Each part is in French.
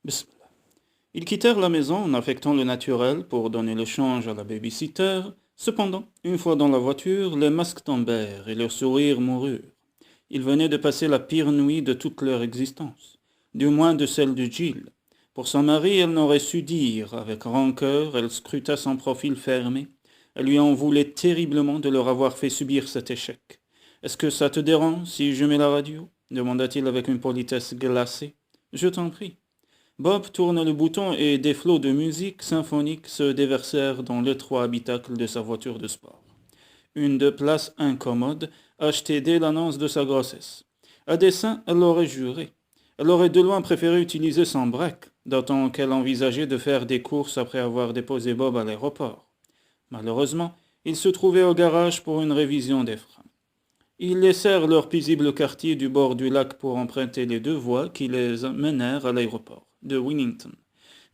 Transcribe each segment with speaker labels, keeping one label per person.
Speaker 1: Bismillah. Ils quittèrent la maison en affectant le naturel pour donner le change à la baby-sitter. Cependant, une fois dans la voiture, les masques tombèrent et leurs sourires moururent. Ils venaient de passer la pire nuit de toute leur existence, du moins de celle de Jill. Pour son mari, elle n'aurait su dire. Avec rancœur, elle scruta son profil fermé. Elle lui en voulait terriblement de leur avoir fait subir cet échec. « Est-ce que ça te dérange si je mets la radio ?» demanda-t-il avec une politesse glacée. « Je t'en prie. » Bob tourna le bouton et des flots de musique symphonique se déversèrent dans l'étroit habitacle de sa voiture de sport. Une de place incommode, achetée dès l'annonce de sa grossesse. À dessein, elle l'aurait juré. Elle aurait de loin préféré utiliser son break, d'autant qu'elle envisageait de faire des courses après avoir déposé Bob à l'aéroport. Malheureusement, ils se trouvaient au garage pour une révision des freins. Ils laissèrent leur paisible quartier du bord du lac pour emprunter les deux voies qui les menèrent à l'aéroport de Winnington,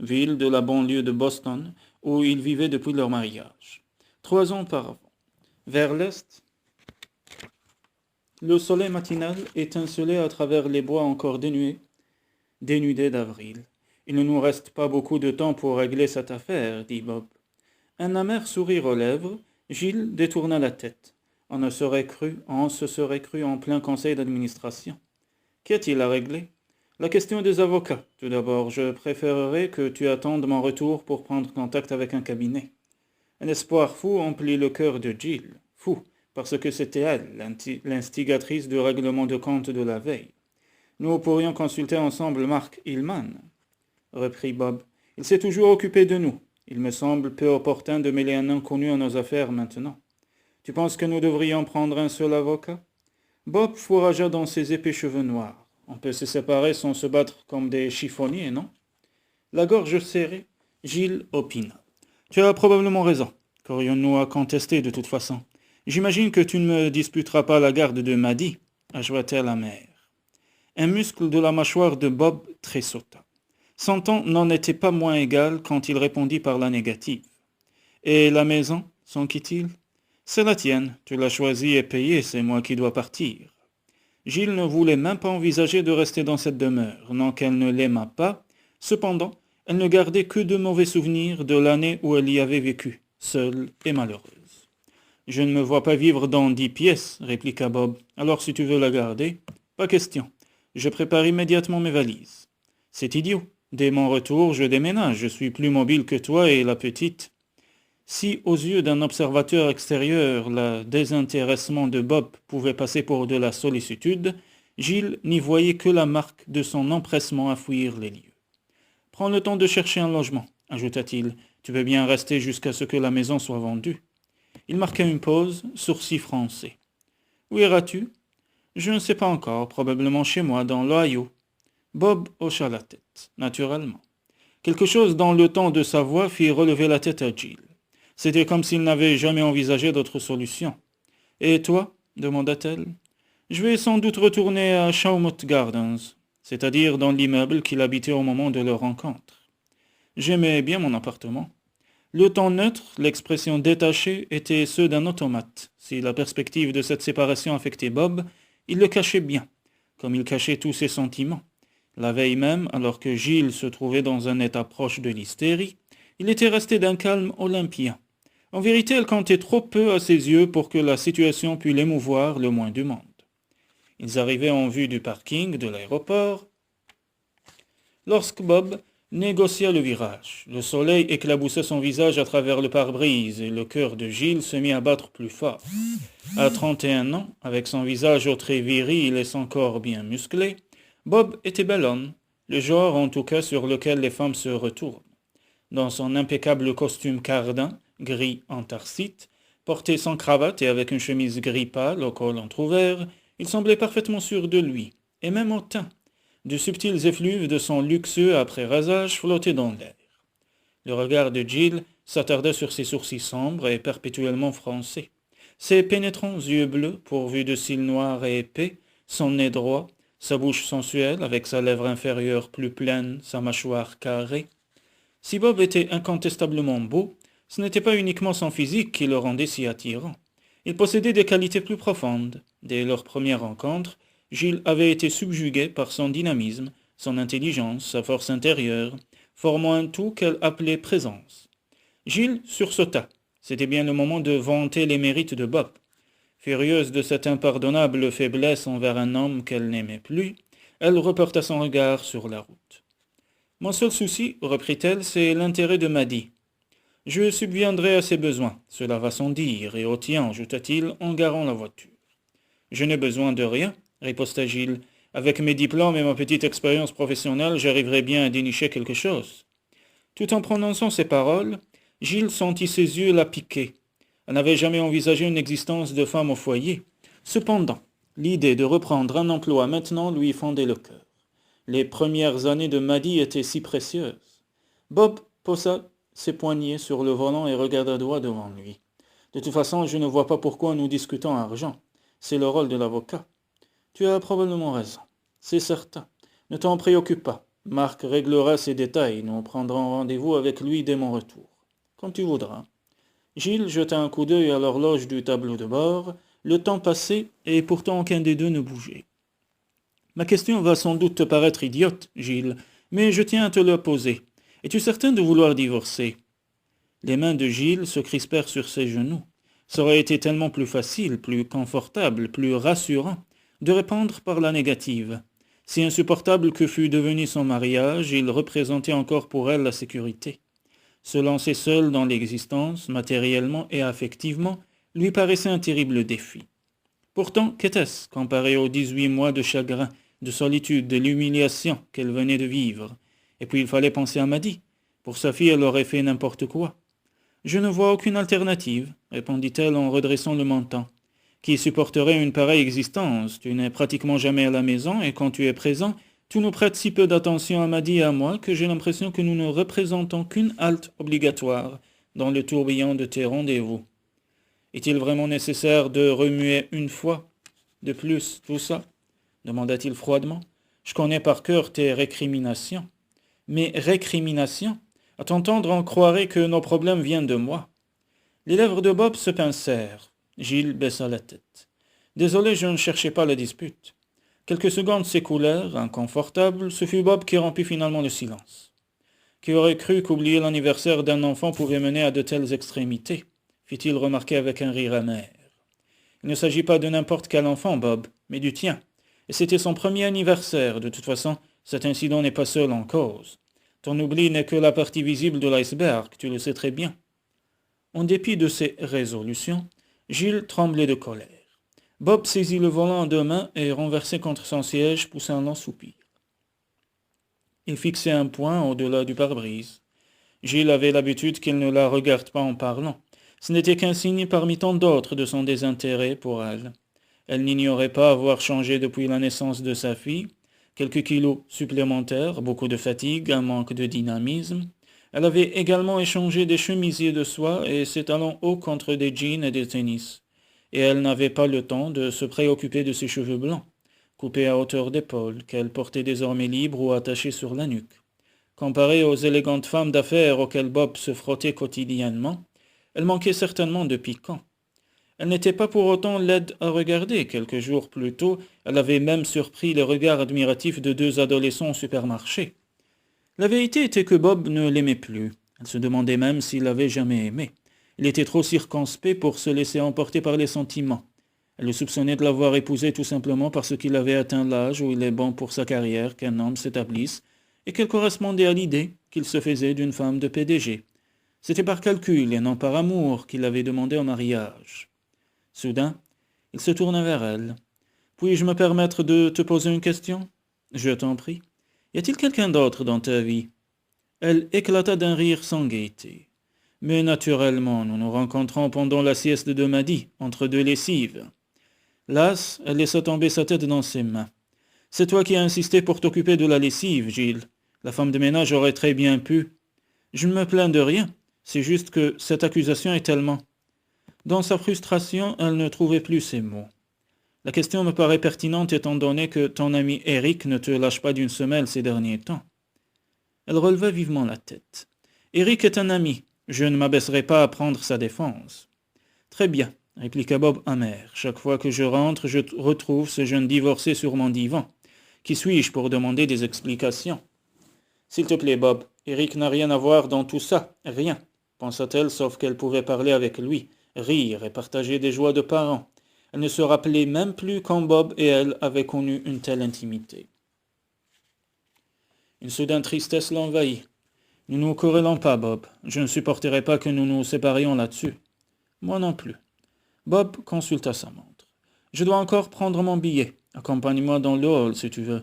Speaker 1: ville de la banlieue de Boston, où ils vivaient depuis leur mariage. 3 ans auparavant. Vers l'est, le soleil matinal étincelait à travers les bois encore dénudés d'avril. « Il ne nous reste pas beaucoup de temps pour régler cette affaire, » dit Bob. Un amer sourire aux lèvres, Gilles détourna la tête. On se serait cru en plein conseil d'administration. Qu'y a-t-il à régler? La question des avocats. Tout d'abord, je préférerais que tu attendes mon retour pour prendre contact avec un cabinet. Un espoir fou emplit le cœur de Jill. Fou, parce que c'était elle, l'instigatrice du règlement de compte de la veille. Nous pourrions consulter ensemble Mark Hillman, reprit Bob. Il s'est toujours occupé de nous. Il me semble peu opportun de mêler un inconnu à nos affaires maintenant. Tu penses que nous devrions prendre un seul avocat? Bob fourragea dans ses épais cheveux noirs. On peut se séparer sans se battre comme des chiffonniers, non? La gorge serrée, Gilles opina. Tu as probablement raison. Qu'aurions-nous à contester de toute façon? J'imagine que tu ne me disputeras pas la garde de Maddy, ajouta-t-elle amère. Un muscle de la mâchoire de Bob tressauta. Son ton n'en était pas moins égal quand il répondit par la négative. Et la maison, s'enquit-il? C'est la tienne, tu l'as choisie et payée, c'est moi qui dois partir. Gilles ne voulait même pas envisager de rester dans cette demeure, non qu'elle ne l'aimât pas. Cependant, elle ne gardait que de mauvais souvenirs de l'année où elle y avait vécu, seule et malheureuse. « Je ne me vois pas vivre dans 10 pièces, répliqua Bob. Alors si tu veux la garder, pas question. Je prépare immédiatement mes valises. C'est idiot. Dès mon retour, je déménage. Je suis plus mobile que toi et la petite. Si, aux yeux d'un observateur extérieur, le désintéressement de Bob pouvait passer pour de la sollicitude, Gilles n'y voyait que la marque de son empressement à fuir les lieux. « Prends le temps de chercher un logement, » ajouta-t-il. « Tu veux bien rester jusqu'à ce que la maison soit vendue. » Il marqua une pause, sourcils froncés. « Où iras-tu »« Je ne sais pas encore, probablement chez moi, dans l'Ohio. » Bob hocha la tête, naturellement. Quelque chose dans le ton de sa voix fit relever la tête à Gilles. C'était comme s'il n'avait jamais envisagé d'autre solution. « Et toi » demanda-t-elle. « Je vais sans doute retourner à Shawmut Gardens, c'est-à-dire dans l'immeuble qu'il habitait au moment de leur rencontre. J'aimais bien mon appartement. » Le ton neutre, l'expression détachée, étaient ceux d'un automate. Si la perspective de cette séparation affectait Bob, il le cachait bien, comme il cachait tous ses sentiments. La veille même, alors que Gilles se trouvait dans un état proche de l'hystérie, il était resté d'un calme olympien. En vérité, elle comptait trop peu à ses yeux pour que la situation pût l'émouvoir le moins du monde. Ils arrivaient en vue du parking de l'aéroport lorsque Bob négocia le virage. Le soleil éclaboussait son visage à travers le pare-brise et le cœur de Gilles se mit à battre plus fort. À 31 ans, avec son visage au trait viril et son corps bien musclé, Bob était bel homme, le genre en tout cas sur lequel les femmes se retournent. Dans son impeccable costume cardin, gris anthracite, porté sans cravate et avec une chemise gris pâle au col entrouvert, il semblait parfaitement sûr de lui, et même au teint. De subtils effluves de son luxueux après-rasage flottaient dans l'air. Le regard de Gilles s'attarda sur ses sourcils sombres et perpétuellement froncés. Ses pénétrants yeux bleus, pourvus de cils noirs et épais, son nez droit, sa bouche sensuelle avec sa lèvre inférieure plus pleine, sa mâchoire carrée. Si Bob était incontestablement beau, ce n'était pas uniquement son physique qui le rendait si attirant. Il possédait des qualités plus profondes. Dès leur première rencontre, Gilles avait été subjugué par son dynamisme, son intelligence, sa force intérieure, formant un tout qu'elle appelait présence. Gilles sursauta. C'était bien le moment de vanter les mérites de Bob. Furieuse de cette impardonnable faiblesse envers un homme qu'elle n'aimait plus, elle reporta son regard sur la route. « Mon seul souci, reprit-elle, c'est l'intérêt de Maddy. Je subviendrai à ses besoins, cela va sans dire, et au tien, ajouta-t-il en garant la voiture. Je n'ai besoin de rien, riposta Gilles. Avec mes diplômes et ma petite expérience professionnelle, j'arriverai bien à dénicher quelque chose. Tout en prononçant ces paroles, Gilles sentit ses yeux la piquer. Elle n'avait jamais envisagé une existence de femme au foyer. Cependant, l'idée de reprendre un emploi maintenant lui fendait le cœur. Les premières années de Maddy étaient si précieuses. Bob posa ses poignets sur le volant et regarda droit devant lui. De toute façon, je ne vois pas pourquoi nous discutons argent. C'est le rôle de l'avocat. Tu as probablement raison. C'est certain. Ne t'en préoccupe pas. Marc réglera ces détails. Nous prendrons rendez-vous avec lui dès mon retour. Comme tu voudras. Gilles jeta un coup d'œil à l'horloge du tableau de bord. Le temps passait et pourtant aucun des deux ne bougeait. Ma question va sans doute te paraître idiote, Gilles, mais je tiens à te la poser. Es-tu certain de vouloir divorcer? Les mains de Gilles se crispèrent sur ses genoux. Ça aurait été tellement plus facile, plus confortable, plus rassurant de répondre par la négative. Si insupportable que fût devenu son mariage, il représentait encore pour elle la sécurité. Se lancer seul dans l'existence, matériellement et affectivement, lui paraissait un terrible défi. Pourtant, qu'était-ce comparé aux 18 mois de chagrin, de solitude, de l'humiliation qu'elle venait de vivre? Et puis il fallait penser à Maddy. Pour sa fille, elle aurait fait n'importe quoi. « Je ne vois aucune alternative, répondit-elle en redressant le menton. Qui supporterait une pareille existence? Tu n'es pratiquement jamais à la maison et quand tu es présent, tu nous prêtes si peu d'attention à Maddy et à moi que j'ai l'impression que nous ne représentons qu'une halte obligatoire dans le tourbillon de tes rendez-vous. Est-il vraiment nécessaire de remuer une fois de plus tout ça? Demanda-t-il froidement. Je connais par cœur tes récriminations. Mes récriminations? À t'entendre, on croirait que nos problèmes viennent de moi. Les lèvres de Bob se pincèrent. Gilles baissa la tête. Désolé, je ne cherchais pas la dispute. Quelques secondes s'écoulèrent, inconfortables. Ce fut Bob qui rompit finalement le silence. Qui aurait cru qu'oublier l'anniversaire d'un enfant pouvait mener à de telles extrémités? Fit-il remarquer avec un rire amer. Il ne s'agit pas de n'importe quel enfant, Bob, mais du tien. Et c'était son premier anniversaire. De toute façon, cet incident n'est pas seul en cause. Ton oubli n'est que la partie visible de l'iceberg, tu le sais très bien. En dépit de ses résolutions, Gilles tremblait de colère. Bob saisit le volant en deux mains et, renversé contre son siège, poussa un long soupir. Il fixait un point au-delà du pare-brise. Gilles avait l'habitude qu'il ne la regarde pas en parlant. Ce n'était qu'un signe parmi tant d'autres de son désintérêt pour elle. Elle n'ignorait pas avoir changé depuis la naissance de sa fille. Quelques kilos supplémentaires, beaucoup de fatigue, un manque de dynamisme. Elle avait également échangé des chemisiers de soie et ses talons hauts contre des jeans et des tennis. Et elle n'avait pas le temps de se préoccuper de ses cheveux blancs, coupés à hauteur d'épaule, qu'elle portait désormais libres ou attachés sur la nuque. Comparée aux élégantes femmes d'affaires auxquelles Bob se frottait quotidiennement, elle manquait certainement de piquant. Elle n'était pas pour autant laide à regarder. Quelques jours plus tôt, elle avait même surpris le regard admiratif de deux adolescents au supermarché. La vérité était que Bob ne l'aimait plus. Elle se demandait même s'il l'avait jamais aimé. Il était trop circonspect pour se laisser emporter par les sentiments. Elle le soupçonnait de l'avoir épousé tout simplement parce qu'il avait atteint l'âge où il est bon pour sa carrière qu'un homme s'établisse et qu'elle correspondait à l'idée qu'il se faisait d'une femme de PDG. C'était par calcul et non par amour qu'il avait demandé en mariage. Soudain, il se tourna vers elle. « Puis-je me permettre de te poser une question? »« Je t'en prie. Y a-t-il quelqu'un d'autre dans ta vie ?» Elle éclata d'un rire sans gaieté. « Mais naturellement, nous nous rencontrons pendant la sieste de Maddy, entre deux lessives. » Lasse, elle laissa tomber sa tête dans ses mains. « C'est toi qui as insisté pour t'occuper de la lessive, Gilles. La femme de ménage aurait très bien pu. »« Je ne me plains de rien. C'est juste que cette accusation est tellement... » Dans sa frustration, elle ne trouvait plus ses mots. « La question me paraît pertinente étant donné que ton ami Eric ne te lâche pas d'une semelle ces derniers temps. » Elle releva vivement la tête. « Eric est un ami. Je ne m'abaisserai pas à prendre sa défense. »« Très bien, » répliqua Bob amer. « Chaque fois que je rentre, je retrouve ce jeune divorcé sur mon divan. Qui suis-je pour demander des explications? S'il te plaît, Bob, Eric n'a rien à voir dans tout ça, rien, pensa-t-elle, sauf qu'elle pouvait parler avec lui, rire et partager des joies de parents. Elle ne se rappelait même plus quand Bob et elle avaient connu une telle intimité. Une soudaine tristesse l'envahit. Nous ne nous querellons pas, Bob. Je ne supporterai pas que nous nous séparions là-dessus. Moi non plus. Bob consulta sa montre. Je dois encore prendre mon billet. Accompagne-moi dans le hall, si tu veux.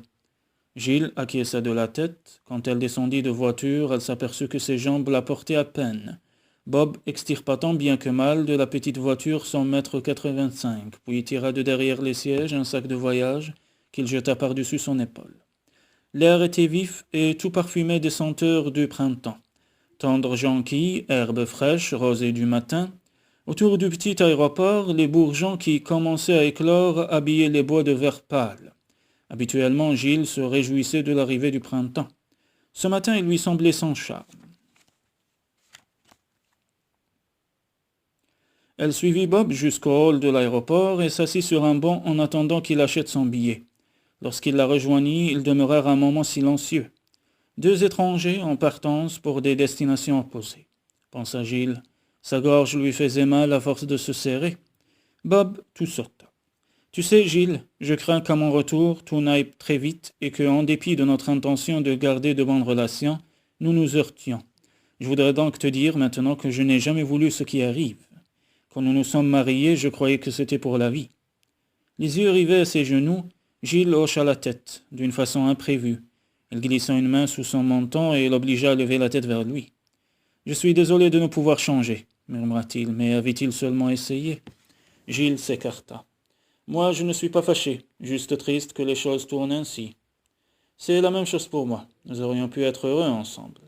Speaker 1: Gilles acquiesça de la tête. Quand elle descendit de voiture, elle s'aperçut que ses jambes la portaient à peine. Bob extirpa tant bien que mal de la petite voiture son mètre 85, puis tira de derrière les sièges un sac de voyage qu'il jeta par-dessus son épaule. L'air était vif et tout parfumé des senteurs du printemps. Tendres jonquilles, herbes fraîches, rosées du matin. Autour du petit aéroport, les bourgeons qui commençaient à éclore habillaient les bois de vert pâle. Habituellement, Gilles se réjouissait de l'arrivée du printemps. Ce matin, il lui semblait sans charme. Elle suivit Bob jusqu'au hall de l'aéroport et s'assit sur un banc en attendant qu'il achète son billet. Lorsqu'il la rejoignit, ils demeurèrent un moment silencieux. Deux étrangers en partance pour des destinations opposées, pensa Gilles. Sa gorge lui faisait mal à force de se serrer. Bob tout sorta. Tu sais, Gilles, je crains qu'à mon retour, tout n'aille très vite et que, en dépit de notre intention de garder de bonnes relations, nous nous heurtions. Je voudrais donc te dire maintenant que je n'ai jamais voulu ce qui arrive. Quand nous nous sommes mariés, je croyais que c'était pour la vie. Les yeux rivés à ses genoux, Gilles hocha la tête, d'une façon imprévue. Elle glissa une main sous son menton et l'obligea à lever la tête vers lui. « Je suis désolé de ne pouvoir changer, » murmura-t-il, mais avait-il seulement essayé? Gilles s'écarta. « Moi, je ne suis pas fâché, juste triste que les choses tournent ainsi. C'est la même chose pour moi, nous aurions pu être heureux ensemble. »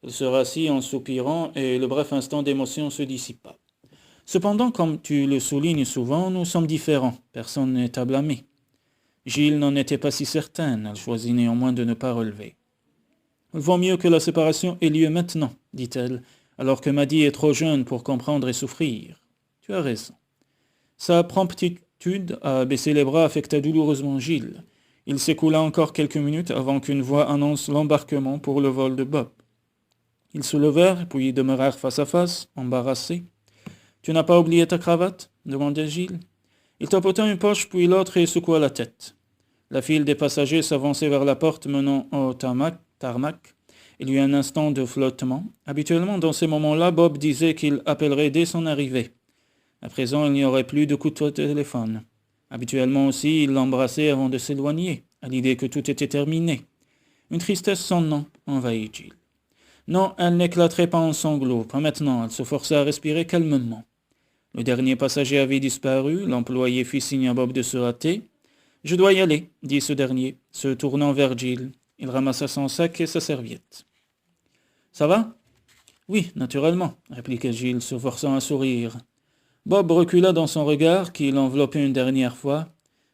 Speaker 1: Il se rassit en soupirant et le bref instant d'émotion se dissipa. « Cependant, comme tu le soulignes souvent, nous sommes différents, personne n'est à blâmer. » Gilles n'en était pas si certaine, elle choisit néanmoins de ne pas relever. « Il vaut mieux que la séparation ait lieu maintenant, dit-elle, alors que Maddy est trop jeune pour comprendre et souffrir. Tu as raison. » Sa promptitude à baisser les bras affecta douloureusement Gilles. Il s'écoula encore quelques minutes avant qu'une voix annonce l'embarquement pour le vol de Bob. Ils se levèrent, puis demeurèrent face à face, embarrassés. « Tu n'as pas oublié ta cravate ?» demanda Gilles. Il tapota une poche puis l'autre et secoua la tête. La file des passagers s'avançait vers la porte menant au tarmac. Il y eut un instant de flottement. Habituellement, dans ces moments-là, Bob disait qu'il appellerait dès son arrivée. À présent, il n'y aurait plus de coup de téléphone. Habituellement aussi, il l'embrassait avant de s'éloigner, à l'idée que tout était terminé. Une tristesse sans nom envahit Gilles. Non, elle n'éclaterait pas en sanglots, pas maintenant, elle se força à respirer calmement. Le dernier passager avait disparu, l'employé fit signe à Bob de se hâter. « Je dois y aller, » dit ce dernier, se tournant vers Gilles. Il ramassa son sac et sa serviette. « Ça va ?»« Oui, naturellement, » répliqua Gilles, se forçant à sourire. Bob recula dans son regard, qui l'enveloppait une dernière fois.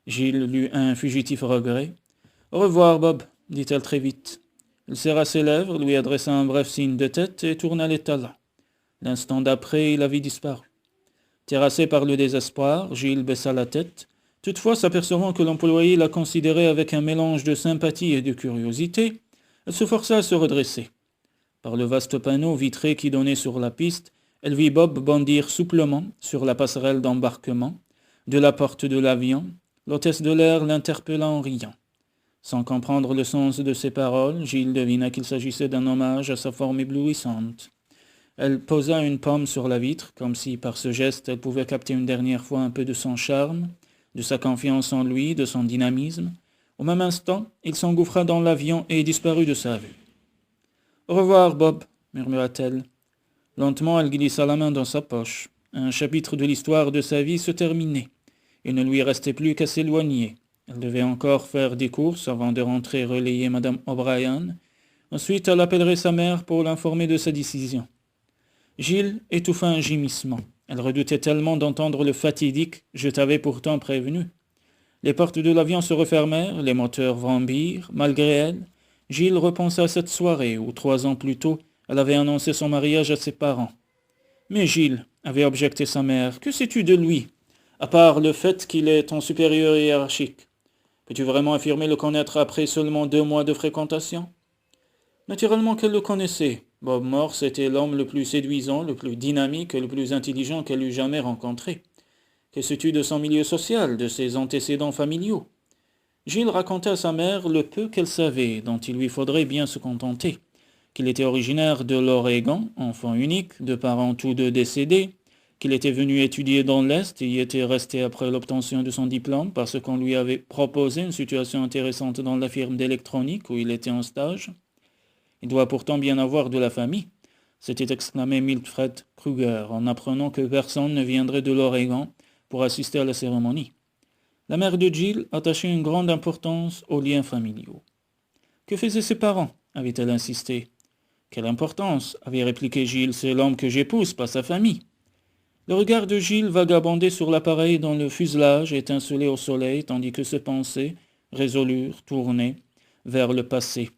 Speaker 1: Gilles lut un fugitif regret. « Au revoir, Bob, » dit-elle très vite. Il serra ses lèvres, lui adressa un bref signe de tête et tourna les talons. L'instant d'après, il avait disparu. Terrassé par le désespoir, Gilles baissa la tête. Toutefois, s'apercevant que l'employé la considérait avec un mélange de sympathie et de curiosité, elle se força à se redresser. Par le vaste panneau vitré qui donnait sur la piste, elle vit Bob bondir souplement sur la passerelle d'embarquement. De la porte de l'avion, l'hôtesse de l'air l'interpella en riant. Sans comprendre le sens de ses paroles, Gilles devina qu'il s'agissait d'un hommage à sa forme éblouissante. Elle posa une paume sur la vitre, comme si par ce geste elle pouvait capter une dernière fois un peu de son charme, de sa confiance en lui, de son dynamisme. Au même instant, il s'engouffra dans l'avion et disparut de sa vue. « Au revoir, Bob » murmura-t-elle. Lentement, elle glissa la main dans sa poche. Un chapitre de l'histoire de sa vie se terminait. Il ne lui restait plus qu'à s'éloigner. Elle devait encore faire des courses avant de rentrer relayer Madame O'Brien. Ensuite, elle appellerait sa mère pour l'informer de sa décision. Gilles étouffa un gémissement. Elle redoutait tellement d'entendre le fatidique « Je t'avais pourtant prévenu ». Les portes de l'avion se refermèrent, les moteurs vrombirent. Malgré elle, Gilles repensa à cette soirée où, 3 ans plus tôt, elle avait annoncé son mariage à ses parents. « Mais Gilles, » avait objecté sa mère, « que sais-tu de lui, à part le fait qu'il est ton supérieur hiérarchique ? Peux-tu vraiment affirmer le connaître après seulement 2 mois de fréquentation? Naturellement qu'elle le connaissait. Bob Morse était l'homme le plus séduisant, le plus dynamique et le plus intelligent qu'elle eût jamais rencontré. Que sais-tu de son milieu social, de ses antécédents familiaux? Gilles raconta à sa mère le peu qu'elle savait, dont il lui faudrait bien se contenter. Qu'il était originaire de l'Oregon, enfant unique, de parents tous deux décédés, qu'il était venu étudier dans l'Est et y était resté après l'obtention de son diplôme parce qu'on lui avait proposé une situation intéressante dans la firme d'électronique où il était en stage. Il doit pourtant bien avoir de la famille, s'était exclamé Mildred Kruger en apprenant que personne ne viendrait de l'Oregon pour assister à la cérémonie. La mère de Jill attachait une grande importance aux liens familiaux. Que faisaient ses parents? Avait-elle insisté. Quelle importance? Avait répliqué Gilles. C'est l'homme que j'épouse, pas sa famille. Le regard de Gilles vagabondait sur l'appareil dont le fuselage étincelait au soleil, tandis que ses pensées, résolurent, tournaient vers le passé.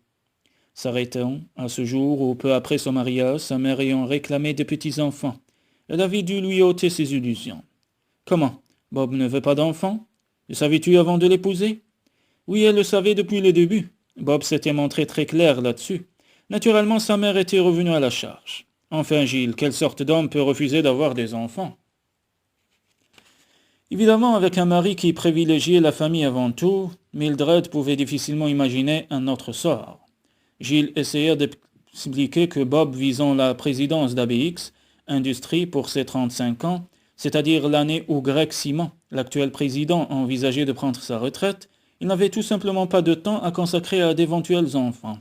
Speaker 1: S'arrêtant à ce jour où, peu après son mariage, sa mère ayant réclamé des petits-enfants, elle avait dû lui ôter ses illusions. Comment? Bob ne veut pas d'enfants? Le savais-tu avant de l'épouser? Oui, elle le savait depuis le début. Bob s'était montré très clair là-dessus. Naturellement, sa mère était revenue à la charge. Enfin, Gilles, quelle sorte d'homme peut refuser d'avoir des enfants? Évidemment, avec un mari qui privilégiait la famille avant tout, Mildred pouvait difficilement imaginer un autre sort. Gilles essaya d'expliquer que Bob, visant la présidence d'ABX, Industrie pour ses 35 ans, c'est-à-dire l'année où Greg Simon, l'actuel président, envisageait de prendre sa retraite, il n'avait tout simplement pas de temps à consacrer à d'éventuels enfants.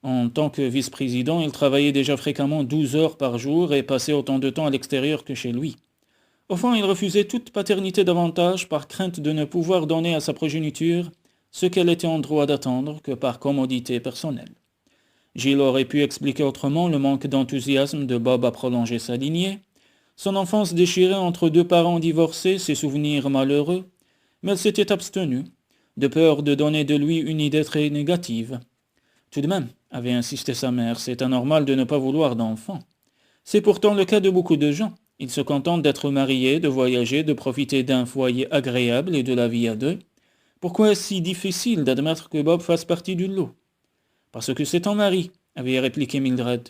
Speaker 1: En tant que vice-président, il travaillait déjà fréquemment 12 heures par jour et passait autant de temps à l'extérieur que chez lui. Au fond, il refusait toute paternité davantage par crainte de ne pouvoir donner à sa progéniture ce qu'elle était en droit d'attendre que par commodité personnelle. Gilles aurait pu expliquer autrement le manque d'enthousiasme de Bob à prolonger sa lignée, son enfance déchirée entre deux parents divorcés, ses souvenirs malheureux, mais elle s'était abstenue, de peur de donner de lui une idée très négative. Tout de même, avait insisté sa mère, c'est anormal de ne pas vouloir d'enfants. C'est pourtant le cas de beaucoup de gens. Ils se contentent d'être mariés, de voyager, de profiter d'un foyer agréable et de la vie à deux. Pourquoi est-ce si difficile d'admettre que Bob fasse partie du lot? Parce que c'est ton mari, avait répliqué Mildred.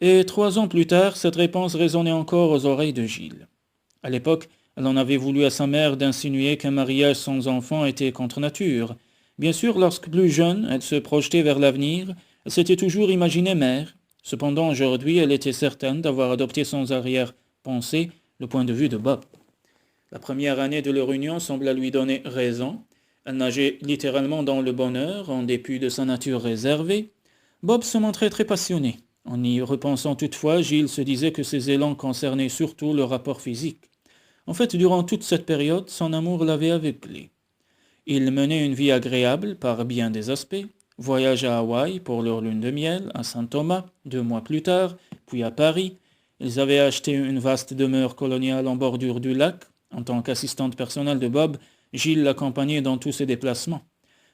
Speaker 1: Et 3 ans plus tard, cette réponse résonnait encore aux oreilles de Gilles. À l'époque, elle en avait voulu à sa mère d'insinuer qu'un mariage sans enfant était contre nature. Bien sûr, lorsque plus jeune, elle se projetait vers l'avenir, elle s'était toujours imaginée mère. Cependant, aujourd'hui, elle était certaine d'avoir adopté sans arrière-pensée le point de vue de Bob. La première année de leur union sembla lui donner raison. Elle nageait littéralement dans le bonheur, en dépit de sa nature réservée. Bob se montrait très passionné. En y repensant toutefois, Gilles se disait que ses élans concernaient surtout le rapport physique. En fait, durant toute cette période, son amour l'avait aveuglé. Il menait une vie agréable par bien des aspects. Voyage à Hawaï pour leur lune de miel, à Saint-Thomas, 2 mois plus tard, puis à Paris. Ils avaient acheté une vaste demeure coloniale en bordure du lac. En tant qu'assistante personnelle de Bob, Gilles l'accompagnait dans tous ses déplacements.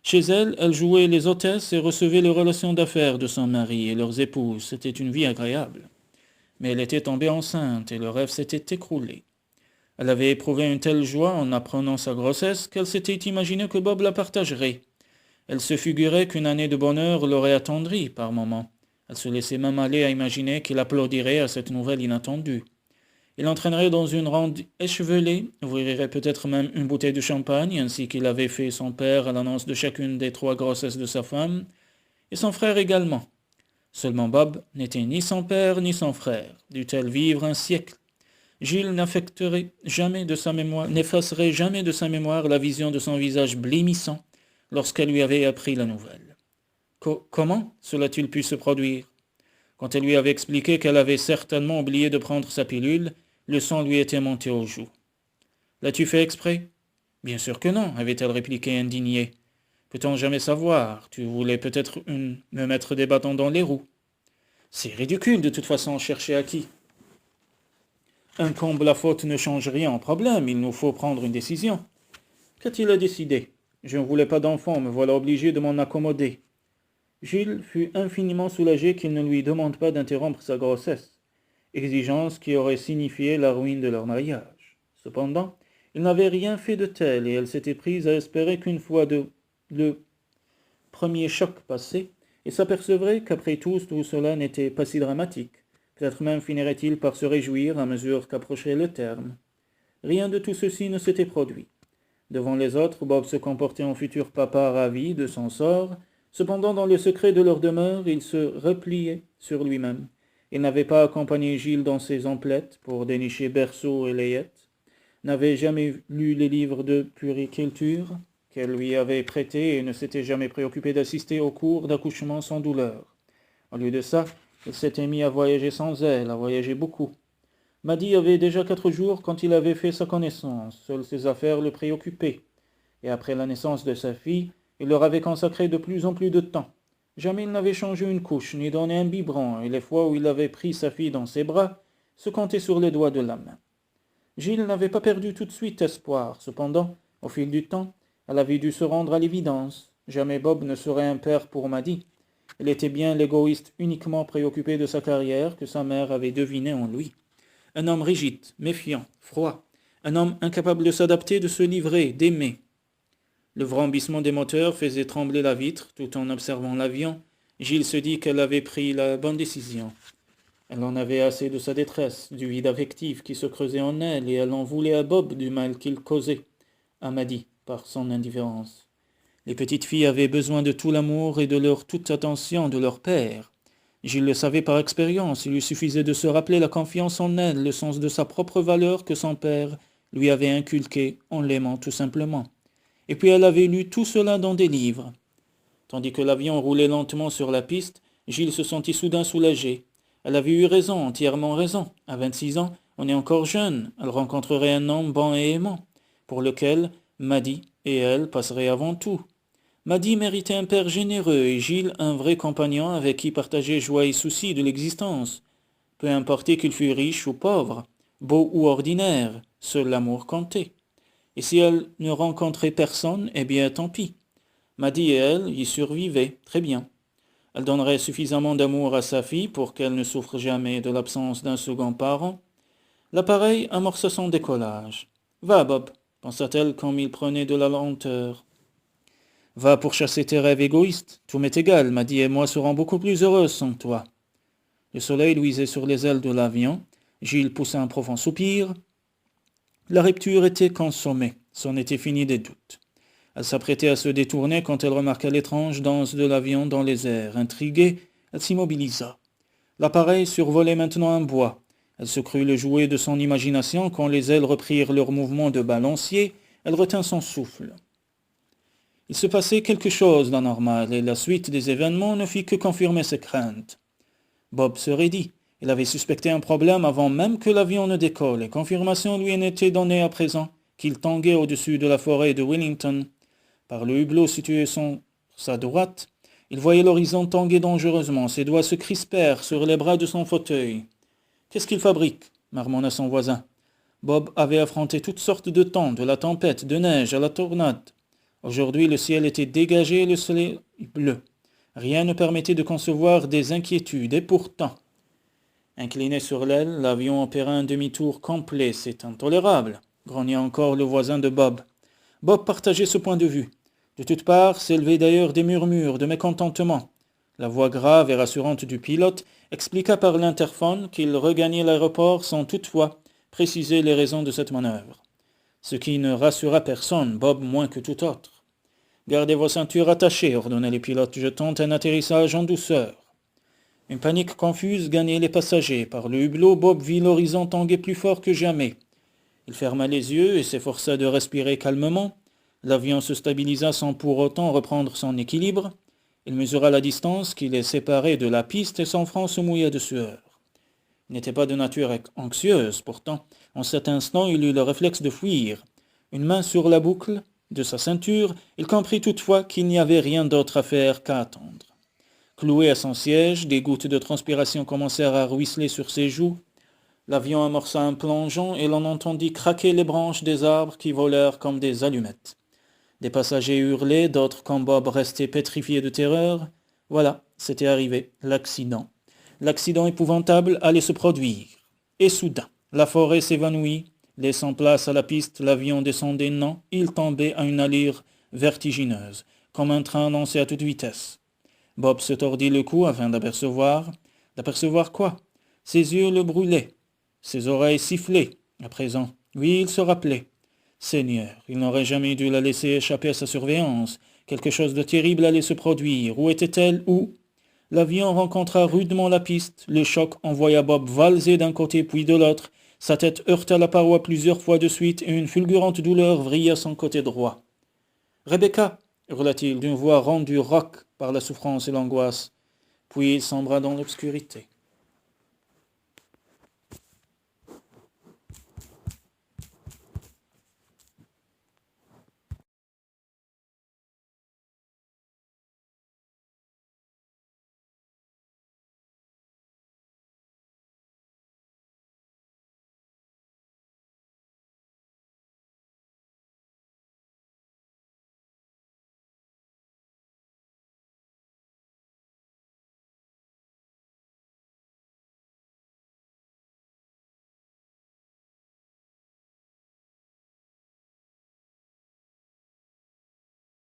Speaker 1: Chez elle, elle jouait les hôtesses et recevait les relations d'affaires de son mari et leurs épouses. C'était une vie agréable. Mais elle était tombée enceinte et le rêve s'était écroulé. Elle avait éprouvé une telle joie en apprenant sa grossesse qu'elle s'était imaginé que Bob la partagerait. Elle se figurait qu'une année de bonheur l'aurait attendrie par moments. Elle se laissait même aller à imaginer qu'il applaudirait à cette nouvelle inattendue. Il l'entraînerait dans une ronde échevelée, ouvrirait peut-être même une bouteille de champagne, ainsi qu'il avait fait son père à l'annonce de chacune des 3 grossesses de sa femme, et son frère également. Seulement Bob n'était ni son père ni son frère, dût-elle vivre un siècle. Gilles n'effacerait jamais de sa mémoire la vision de son visage blêmissant lorsqu'elle lui avait appris la nouvelle. Comment cela a-t-il pu se produire? Quand elle lui avait expliqué qu'elle avait certainement oublié de prendre sa pilule, le sang lui était monté aux joues. L'as-tu fait exprès? Bien sûr que non, avait-elle répliqué indignée. Peut-on jamais savoir? Tu voulais peut-être me mettre des bâtons dans les roues. C'est ridicule de toute façon, chercher à qui? Un comble la faute ne change rien au problème, il nous faut prendre une décision. Qu'a-t-il à décider? Je ne voulais pas d'enfant, me voilà obligé de m'en accommoder. Gilles fut infiniment soulagé qu'il ne lui demande pas d'interrompre sa grossesse, exigence qui aurait signifié la ruine de leur mariage. Cependant, Il n'avait rien fait de tel, et elle s'était prise à espérer qu'une fois le premier choc passé, il s'apercevrait qu'après tout cela n'était pas si dramatique. Peut-être même finirait-il par se réjouir à mesure qu'approchait le terme. Rien de tout ceci ne s'était produit. Devant les autres, Bob se comportait en futur papa ravi de son sort. Cependant, dans le secret de leur demeure, il se repliait sur lui-même. Il n'avait pas accompagné Gilles dans ses emplettes pour dénicher berceaux et layettes, n'avait jamais lu les livres de puériculture qu'elle lui avait prêtés et ne s'était jamais préoccupé d'assister aux cours d'accouchement sans douleur. Au lieu de ça, il s'était mis à voyager sans elle, à voyager beaucoup. Maddy avait déjà 4 jours quand il avait fait sa connaissance. Seules ses affaires le préoccupaient. Et après la naissance de sa fille, il leur avait consacré de plus en plus de temps. Jamais il n'avait changé une couche, ni donné un biberon, et les fois où il avait pris sa fille dans ses bras se comptaient sur les doigts de la main. Gilles n'avait pas perdu tout de suite espoir. Cependant, au fil du temps, elle avait dû se rendre à l'évidence. Jamais Bob ne serait un père pour Maddy. Il était bien l'égoïste uniquement préoccupé de sa carrière que sa mère avait deviné en lui. Un homme rigide, méfiant, froid. Un homme incapable de s'adapter, de se livrer, d'aimer. Le vrombissement des moteurs faisait trembler la vitre tout en observant l'avion. Gilles se dit qu'elle avait pris la bonne décision. Elle en avait assez de sa détresse, du vide affectif qui se creusait en elle, et elle en voulait à Bob du mal qu'il causait à Maddy par son indifférence. Les petites filles avaient besoin de tout l'amour et de leur toute attention de leur père. Gilles le savait par expérience, il lui suffisait de se rappeler la confiance en elle, le sens de sa propre valeur que son père lui avait inculqué en l'aimant tout simplement. Et puis elle avait lu tout cela dans des livres. Tandis que l'avion roulait lentement sur la piste, Gilles se sentit soudain soulagé. Elle avait eu raison, entièrement raison. À 26 ans, on est encore jeune. Elle rencontrerait un homme bon et aimant, pour lequel Maddy et elle passeraient avant tout. Maddy méritait un père généreux et Gilles un vrai compagnon avec qui partager joie et soucis de l'existence. Peu importait qu'il fût riche ou pauvre, beau ou ordinaire, seul l'amour comptait. Et si elle ne rencontrait personne, eh bien tant pis. Maddy et elle y survivaient, très bien. Elle donnerait suffisamment d'amour à sa fille pour qu'elle ne souffre jamais de l'absence d'un second parent. L'appareil amorça son décollage. « Va, Bob », pensa-t-elle comme il prenait de la lenteur. « Va pourchasser tes rêves égoïstes. Tout m'est égal, Maddy et moi serons beaucoup plus heureuses sans toi. » Le soleil luisait sur les ailes de l'avion. Gilles poussa un profond soupir. La rupture était consommée. C'en était fini des doutes. Elle s'apprêtait à se détourner quand elle remarqua l'étrange danse de l'avion dans les airs. Intriguée, elle s'immobilisa. L'appareil survolait maintenant un bois. Elle se crut le jouet de son imagination quand les ailes reprirent leur mouvement de balancier. Elle retint son souffle. Il se passait quelque chose d'anormal et la suite des événements ne fit que confirmer ses craintes. Bob se raidit. Il avait suspecté un problème avant même que l'avion ne décolle et confirmation lui en était donnée à présent qu'il tanguait au-dessus de la forêt de Wellington. Par le hublot situé sur sa droite, il voyait l'horizon tanguer dangereusement. Ses doigts se crispèrent sur les bras de son fauteuil. « Qu'est-ce qu'il fabrique » marmonna son voisin. Bob avait affronté toutes sortes de temps, de la tempête, de neige à la tornade. Aujourd'hui, le ciel était dégagé et le soleil bleu. Rien ne permettait de concevoir des inquiétudes, et pourtant... Incliné sur l'aile, l'avion opéra un demi-tour complet. « C'est intolérable » grogna encore le voisin de Bob. Bob partageait ce point de vue. De toutes parts s'élevaient d'ailleurs des murmures de mécontentement. La voix grave et rassurante du pilote expliqua par l'interphone qu'il regagnait l'aéroport sans toutefois préciser les raisons de cette manœuvre. Ce qui ne rassura personne, Bob moins que tout autre. « Gardez vos ceintures attachées » ordonna le pilote. « Je tente un atterrissage en douceur. » Une panique confuse gagnait les passagers. Par le hublot, Bob vit l'horizon tanguer plus fort que jamais. Il ferma les yeux et s'efforça de respirer calmement. L'avion se stabilisa sans pour autant reprendre son équilibre. Il mesura la distance qui les séparait de la piste et son front se mouilla de sueur. Il n'était pas de nature anxieuse, pourtant, en cet instant il eut le réflexe de fuir. Une main sur la boucle de sa ceinture, il comprit toutefois qu'il n'y avait rien d'autre à faire qu'à attendre. Cloué à son siège, des gouttes de transpiration commencèrent à ruisseler sur ses joues. L'avion amorça un plongeon et l'on entendit craquer les branches des arbres qui volèrent comme des allumettes. Des passagers hurlaient, d'autres comme Bob restaient pétrifiés de terreur. Voilà, c'était arrivé, l'accident. L'accident épouvantable allait se produire. Et soudain, la forêt s'évanouit, Laissant place à la piste, l'avion descendait, non, il tombait à une allure vertigineuse, comme un train lancé à toute vitesse. Bob se tordit le cou afin d'apercevoir. D'apercevoir quoi? Ses yeux le brûlaient, ses oreilles sifflaient. À présent, oui, il se rappelait. Seigneur, il n'aurait jamais dû la laisser échapper à sa surveillance. Quelque chose de terrible allait se produire. Où était-elle? Où? L'avion rencontra rudement la piste. Le choc envoya Bob valser d'un côté puis de l'autre. Sa tête heurta la paroi plusieurs fois de suite et une fulgurante douleur vrilla son côté droit. « Rebecca !» hurla-t-il d'une voix rendue rauque par la souffrance et l'angoisse. Puis il sombra dans l'obscurité.